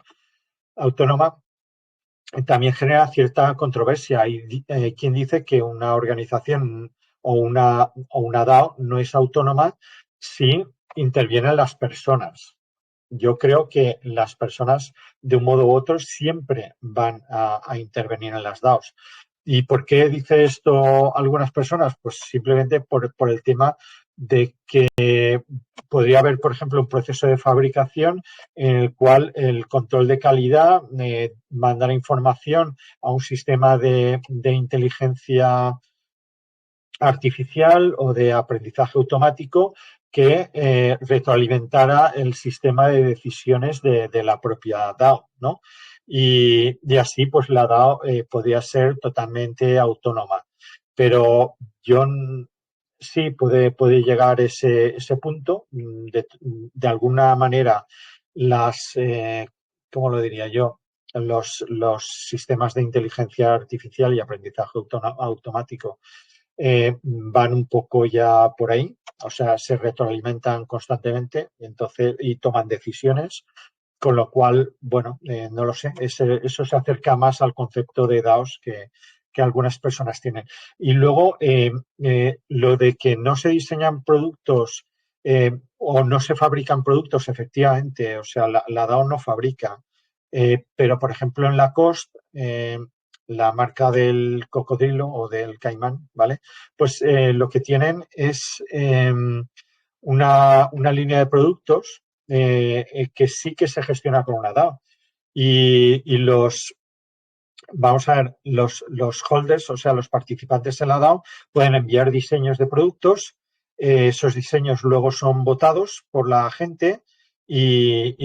también genera cierta controversia. Hay quien dice que una organización o una DAO no es autónoma si intervienen las personas. Yo creo que las personas, de un modo u otro, siempre van a intervenir en las DAOs. ¿Y por qué dice esto algunas personas? Pues simplemente por el tema de que podría haber, por ejemplo, un proceso de fabricación en el cual el control de calidad manda la información a un sistema de inteligencia artificial o de aprendizaje automático que retroalimentara el sistema de decisiones de la propia DAO, ¿no? Y así, pues la DAO podría ser totalmente autónoma. Pero yo sí puede llegar ese punto. De alguna manera, ¿cómo lo diría yo? Los sistemas de inteligencia artificial y aprendizaje automático van un poco ya por ahí, o sea, se retroalimentan constantemente y toman decisiones, con lo cual, bueno, no lo sé, eso se acerca más al concepto de DAOs que algunas personas tienen. Y luego, lo de que no se diseñan productos o no se fabrican productos, efectivamente, o sea, la DAO no fabrica, pero, por ejemplo, en Lacoste, la marca del cocodrilo o del caimán, ¿vale? Pues lo que tienen es una línea de productos que sí que se gestiona con una DAO. Y vamos a ver, los holders, o sea, los participantes en la DAO, pueden enviar diseños de productos, esos diseños luego son votados por la gente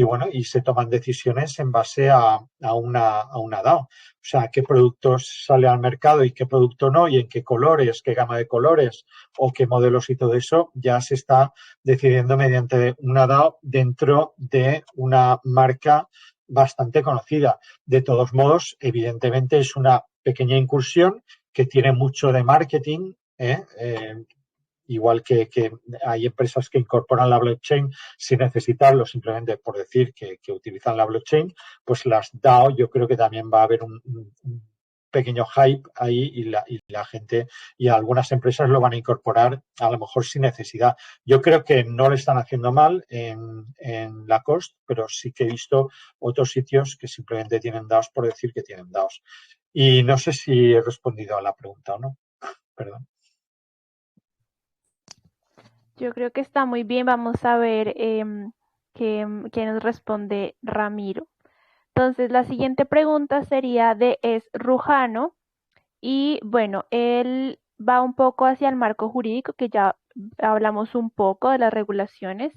bueno, y se toman decisiones en base a una DAO. O sea, qué productos sale al mercado y qué producto no, y en qué colores, qué gama de colores o qué modelos y todo eso, ya se está decidiendo mediante una DAO dentro de una marca bastante conocida. De todos modos, evidentemente es una pequeña incursión que tiene mucho de marketing, igual que hay empresas que incorporan la blockchain sin necesitarlo, simplemente por decir que utilizan la blockchain, pues las DAO yo creo que también va a haber un pequeño hype ahí y la gente y algunas empresas lo van a incorporar a lo mejor sin necesidad. Yo creo que no lo están haciendo mal en Lacoste, pero sí que he visto otros sitios que simplemente tienen DAOs por decir que tienen DAOs. Y no sé si he respondido a la pregunta o no. Perdón. Yo creo que está muy bien. Vamos a ver qué nos responde Ramiro. Entonces, la siguiente pregunta sería de Es Rujano. Y bueno, él va un poco hacia el marco jurídico, que ya hablamos un poco de las regulaciones.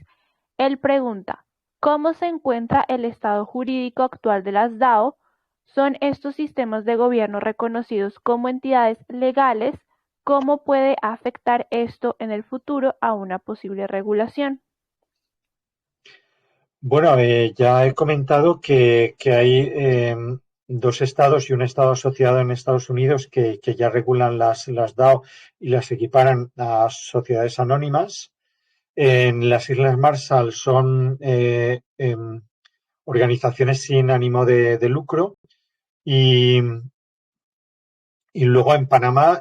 Él pregunta, ¿cómo se encuentra el estado jurídico actual de las DAO? ¿Son estos sistemas de gobierno reconocidos como entidades legales? ¿Cómo puede afectar esto en el futuro a una posible regulación? Bueno, ya he comentado que hay dos estados y un estado asociado en Estados Unidos que ya regulan las DAO y las equiparan a sociedades anónimas. En las Islas Marshall son organizaciones sin ánimo de lucro y, y luego en Panamá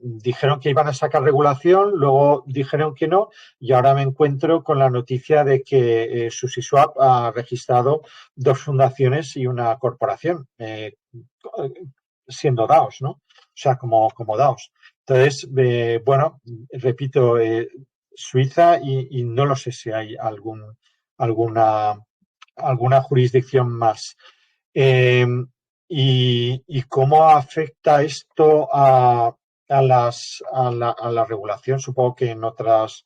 dijeron que iban a sacar regulación, luego dijeron que no, y ahora me encuentro con la noticia de que SushiSwap ha registrado dos fundaciones y una corporación, siendo DAOs, ¿no? O sea, como DAOs. Entonces, bueno, repito, Suiza y no lo sé si hay alguna, alguna jurisdicción más. Eh, y cómo afecta esto a la regulación, supongo que en otras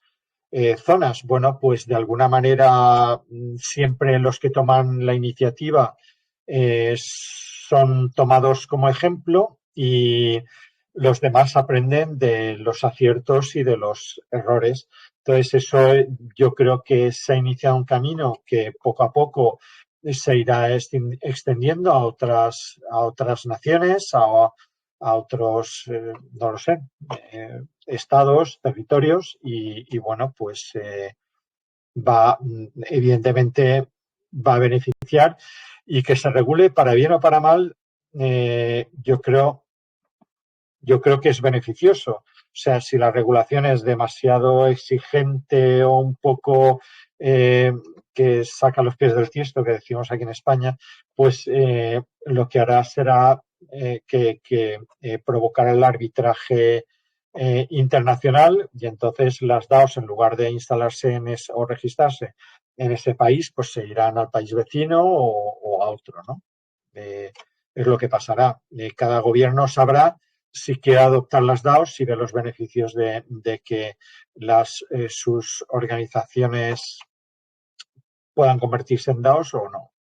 zonas. Bueno, pues de alguna manera siempre los que toman la iniciativa son tomados como ejemplo y los demás aprenden de los aciertos y de los errores. Entonces, eso yo creo que se ha iniciado un camino que poco a poco se irá extendiendo a otras naciones, a otros, no lo sé, estados, territorios y bueno, pues evidentemente va a beneficiar, y que se regule para bien o para mal, yo creo que es beneficioso. O sea, si la regulación es demasiado exigente o un poco que saca los pies del tiesto, que decimos aquí en España, pues lo que hará será que provocar el arbitraje internacional, y entonces las DAOs, en lugar de instalarse o registrarse en ese país, pues se irán al país vecino o a otro, ¿no? Es lo que pasará. Cada gobierno sabrá si quiere adoptar las DAOs, si ve los beneficios de que sus organizaciones puedan convertirse en DAOs o no.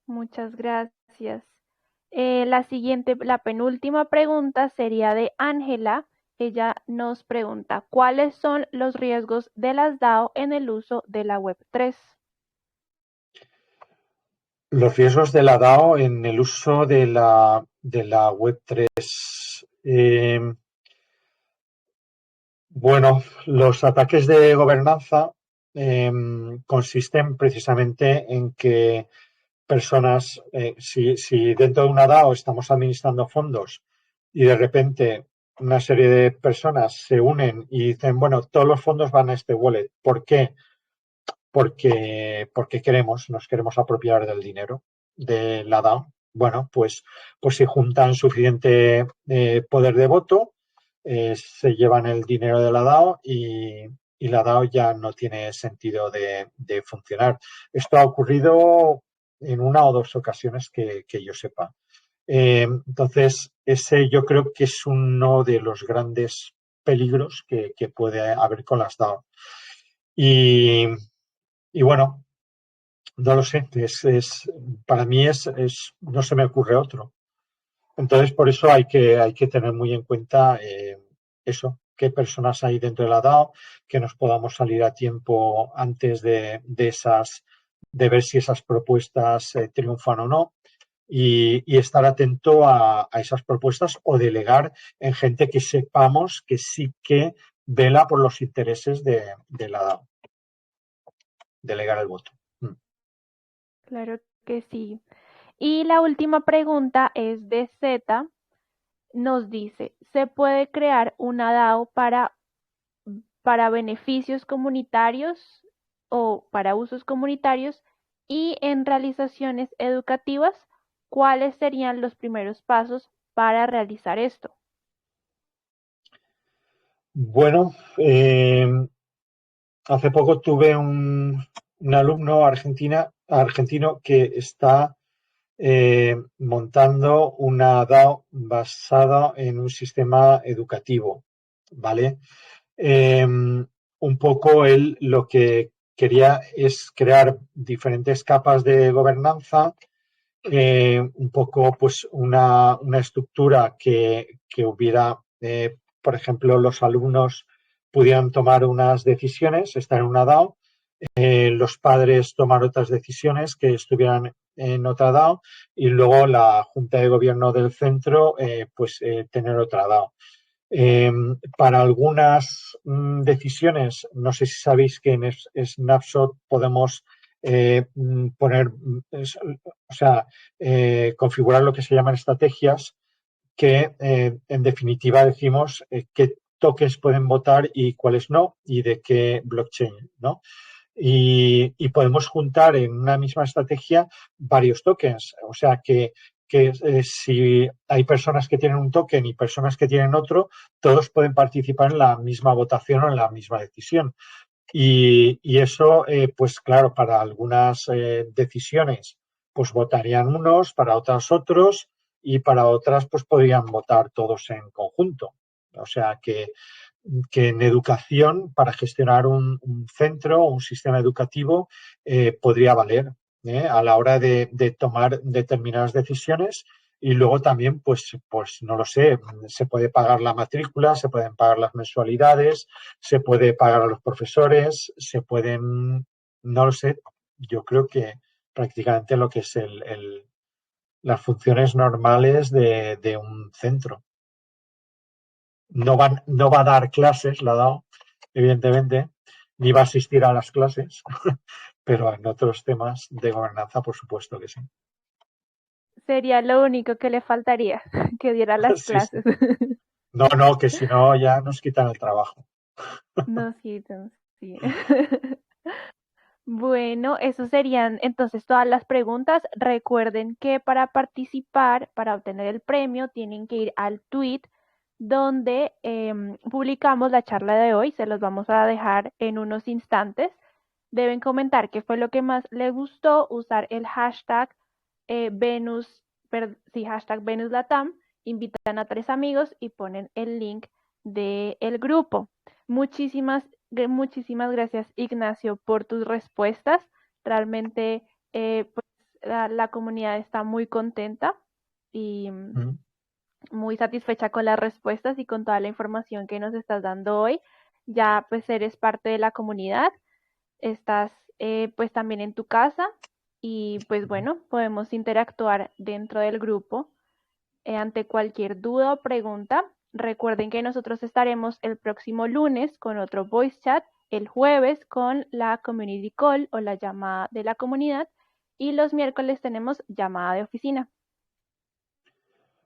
Muchas gracias. La siguiente, la penúltima pregunta sería de Ángela. Ella nos pregunta, ¿cuáles son los riesgos de las DAO en el uso de la Web3? Los riesgos de la DAO en el uso de la Web3. Bueno, los ataques de gobernanza consisten precisamente en que personas, si dentro de una DAO estamos administrando fondos y de repente una serie de personas se unen y dicen, bueno, todos los fondos van a este wallet. ¿Por qué? Porque nos queremos apropiar del dinero de la DAO. Bueno, pues si juntan suficiente poder de voto, se llevan el dinero de la DAO y la DAO ya no tiene sentido de funcionar. Esto ha ocurrido en una o dos ocasiones que yo sepa. Entonces, ese yo creo que es uno de los grandes peligros que puede haber con las DAO. Y, y bueno, no lo sé, para mí no se me ocurre otro. Entonces, por eso hay que tener muy en cuenta eso, qué personas hay dentro de la DAO, que nos podamos salir a tiempo antes de ver si esas propuestas triunfan o no, y estar atento a esas propuestas o delegar en gente que sepamos que sí que vela por los intereses de la DAO, delegar el voto. Claro que sí. Y la última pregunta es de Z. Nos dice, ¿se puede crear una DAO para beneficios comunitarios o para usos comunitarios y en realizaciones educativas? ¿Cuáles serían los primeros pasos para realizar esto? Bueno, hace poco tuve un alumno argentino que está montando una DAO basada en un sistema educativo, ¿vale? Un poco él lo que quería es crear diferentes capas de gobernanza, un poco pues una estructura que hubiera, por ejemplo, los alumnos pudieran tomar unas decisiones, estar en una DAO, los padres tomar otras decisiones que estuvieran en otra DAO, y luego la Junta de Gobierno del centro tener otra DAO. Para algunas decisiones, no sé si sabéis que en Snapshot podemos poner, o sea, configurar lo que se llaman estrategias, que en definitiva decimos qué tokens pueden votar y cuáles no, y de qué blockchain, ¿no? Y podemos juntar en una misma estrategia varios tokens. O sea que si hay personas que tienen un token y personas que tienen otro, todos pueden participar en la misma votación o en la misma decisión. Y eso, pues claro, para algunas decisiones, pues votarían unos, para otras otros, y para otras, pues podrían votar todos en conjunto. O sea que en educación, para gestionar un centro o un sistema educativo, podría valer a la hora de tomar determinadas decisiones. Y luego también, pues no lo sé, se puede pagar la matrícula, se pueden pagar las mensualidades, se puede pagar a los profesores, no lo sé, yo creo que prácticamente lo que es las funciones normales de un centro. no va a dar clases, la ha dado, evidentemente, ni va a asistir a las clases, pero en otros temas de gobernanza, por supuesto que sí. Sería lo único que le faltaría, que diera las Sí, sí. clases. No, no, que si no ya nos quitan el trabajo. No, sí, sí. Bueno, eso serían entonces todas las preguntas. Recuerden que para participar, para obtener el premio, tienen que ir al tweet donde publicamos la charla de hoy. Se los vamos a dejar en unos instantes. Deben comentar qué fue lo que más les gustó, usar el hashtag Venus, sí, hashtag VenusLatam, invitan a 3 amigos y ponen el link del grupo. Muchísimas gracias, Ignacio, por tus respuestas. Realmente, pues, la comunidad está muy contenta y Mm. muy satisfecha con las respuestas y con toda la información que nos estás dando hoy. Ya pues eres parte de la comunidad, estás pues también en tu casa y pues bueno, podemos interactuar dentro del grupo ante cualquier duda o pregunta. Recuerden que nosotros estaremos el próximo lunes con otro voice chat, el jueves con la community call o la llamada de la comunidad y los miércoles tenemos llamada de oficina.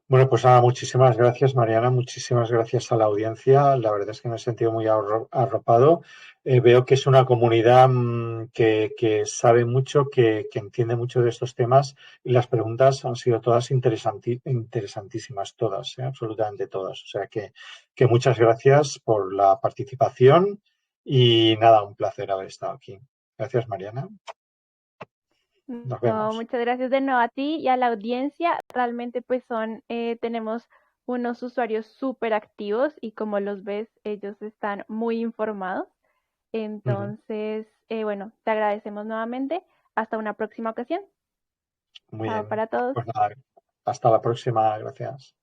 Bueno, pues nada, muchísimas gracias, Mariana, muchísimas gracias a la audiencia. La verdad es que me he sentido muy arropado. Veo que es una comunidad que sabe mucho, que entiende mucho de estos temas y las preguntas han sido todas interesantísimas, todas, absolutamente todas. O sea que muchas gracias por la participación y nada, un placer haber estado aquí. Gracias, Mariana. Nos No, vemos. muchas gracias de nuevo a ti y a la audiencia. Realmente pues tenemos unos usuarios súper activos y como los ves, ellos están muy informados. Ujú. Entonces, bueno, te agradecemos nuevamente. Hasta una próxima ocasión. Muy Chao bien. para todos. Pues nada, hasta la próxima. Gracias.